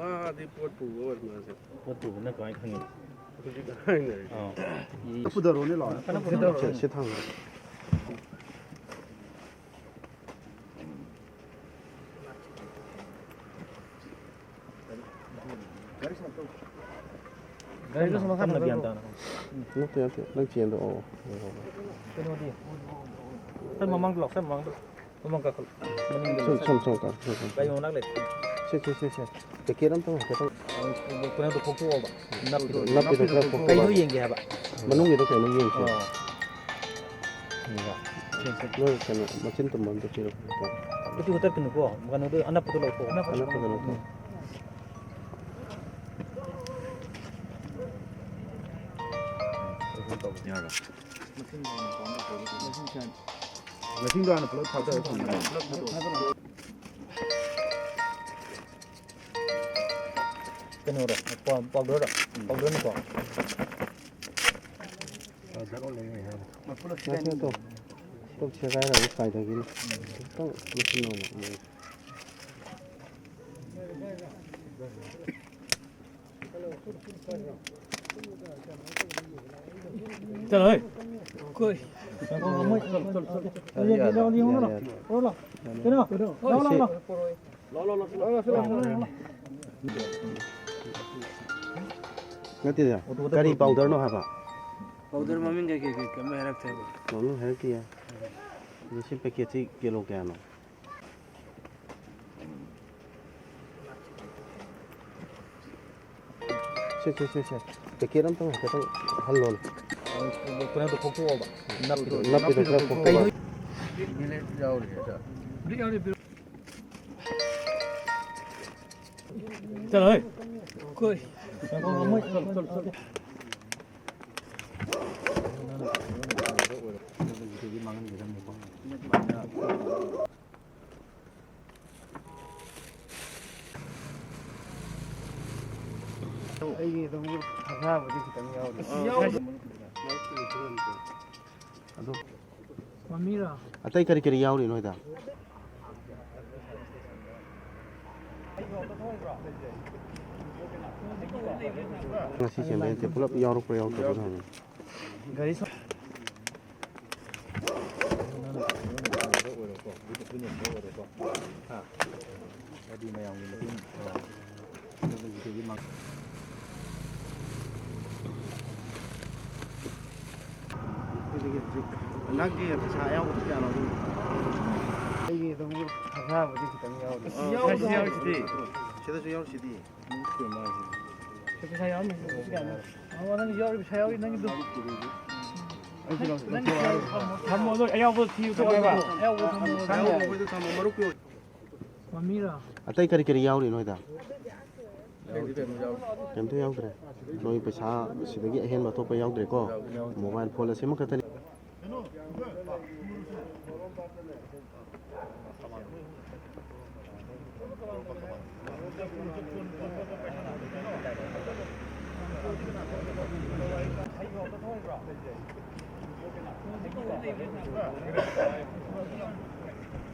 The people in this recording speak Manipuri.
ꯗꯤ ꯄꯣꯠ ꯄꯨꯕ ꯑꯣꯏꯔ ꯃꯥꯁꯦ ꯄꯣꯠ ꯄꯨꯕꯅ ꯀꯃꯥꯏꯅ ꯈꯪꯉꯤ ꯍꯧꯖꯤꯛ ꯍꯥꯏꯅꯔꯤ 푸더로네 라. 시 ꯊꯥꯡ ꯒꯥꯔꯤꯗꯨ ꯁꯨꯝ ꯃꯈꯥ ꯒ꯭ꯌꯥꯟ ꯇꯥꯅ ꯅꯠꯇꯦ ꯅꯪ ꯆꯦꯟꯗꯣ ꯑꯣ ꯀꯩꯅꯣꯗꯤ ꯁꯟ ꯃꯃꯥꯡꯗ ꯂꯥꯛ ꯁꯟ ꯃꯃꯥꯡꯗ ꯃꯃꯥꯡ ꯀꯥꯈꯠ ꯃꯅꯤꯡꯗ ꯁꯨꯝ ꯀꯥ ꯒꯥꯔꯤ ꯃꯅꯥꯛ ꯂꯩ ꯁꯦ ꯄꯦꯀꯦꯠ ꯑꯝꯇꯪ ꯍꯥꯏꯐꯦꯠꯇꯪ ꯀꯩꯅꯣꯗꯣ ꯈꯣꯛꯇꯣꯛꯑꯣꯕ ꯅꯞꯄꯤꯗꯣ ꯈꯔ ꯈꯣꯛꯇꯣꯛꯑꯣ ꯀꯩꯅꯣ ꯌꯦꯡꯒꯦ ꯍꯥꯏꯕ ꯃꯅꯨꯡꯒꯤꯗꯣ ꯀꯩꯅꯣ ꯌꯦꯡꯁꯦ ꯅꯣꯏ ꯀꯩꯅꯣ ꯃꯆꯤꯟ ꯇꯨꯝꯕ ꯑꯝꯇ ꯄꯤꯔꯛꯑꯣ ꯎꯇꯤ ꯍꯨꯠꯇꯠꯀꯅꯨꯀꯣ ꯀꯩꯅꯣꯗꯣ ꯑꯅꯞꯄꯗꯣ ꯂꯧꯊꯣꯛꯑꯣ ꯑꯅꯞꯄꯗꯣ ꯂꯧꯊꯣꯛꯑꯣ machine 하나 플러스 타자 했습니다. 그노래 ပေါက်တော့ပေါက်တော့거 또 제가라고 사이다기는 또 무슨 놈이야 자, 그 ngerti ya? Kari powder no haba? Powder mami nggak kayak kami harap tahu. Mami harap ya. Ini sih pakai kilo kaya no. Se. Pakai ram tuh kita halal. 그냥 또 koktuoba. Napido kaya koktuoba. ini jauh ya. 자, 그 ꯑꯩꯒꯤ ꯑꯗꯨꯝ ꯊꯥꯕꯗꯤ ꯈꯤꯇꯪ ꯌꯥꯎꯔꯤ. ꯑꯗꯣ ꯃꯃꯤꯔꯥ ꯑꯇꯩ ꯀꯔꯤ ꯌꯥꯎꯔꯤ ꯅꯣꯏꯗ? ngasi cemben te pulap yauruk yauruk kan. ꯒꯥꯔꯤ nagi pesa yauruk kaya no. ꯑꯩꯒꯤ ꯑꯗꯨꯝ ꯊꯥꯕꯗꯤ ꯈꯤꯇꯪ ꯌꯥꯎꯔꯤ. yauruk situ yauruk sidi. ꯄꯩꯁꯥ ꯌꯥꯎꯔꯤ ꯅꯪ ꯌꯥꯎꯔꯤ ꯄꯩꯁꯥ ꯌꯥꯎꯔꯤ ꯅꯪꯒꯤꯗꯨ ꯊꯝꯃꯣ ꯅꯣꯏ ꯑꯌꯥꯎꯕ ꯊꯤꯌꯨ ꯇꯧꯑꯦꯕ ꯑꯌꯥꯎꯕꯊꯝꯃꯣ ꯃꯔꯨꯞ ꯄꯤꯌꯨ ꯃꯃꯤꯔꯥ ꯑꯇꯩ ꯀꯔꯤ ꯌꯥꯎꯔꯤ ꯅꯣꯏꯗ? ꯀꯩꯝꯇ ꯌꯥꯎꯗ꯭ꯔꯦ. ꯅꯣꯏ ꯄꯩꯁꯥ ꯁꯤꯗꯒꯤ ꯑꯍꯦꯟꯕ ꯑꯇꯣꯞꯄ ꯌꯥꯎꯗ꯭ꯔꯦꯀꯣ? ꯃꯣꯕꯥꯏꯜ ꯐꯣꯟ ꯑꯁꯤꯃ ꯈꯛꯇꯅꯤ.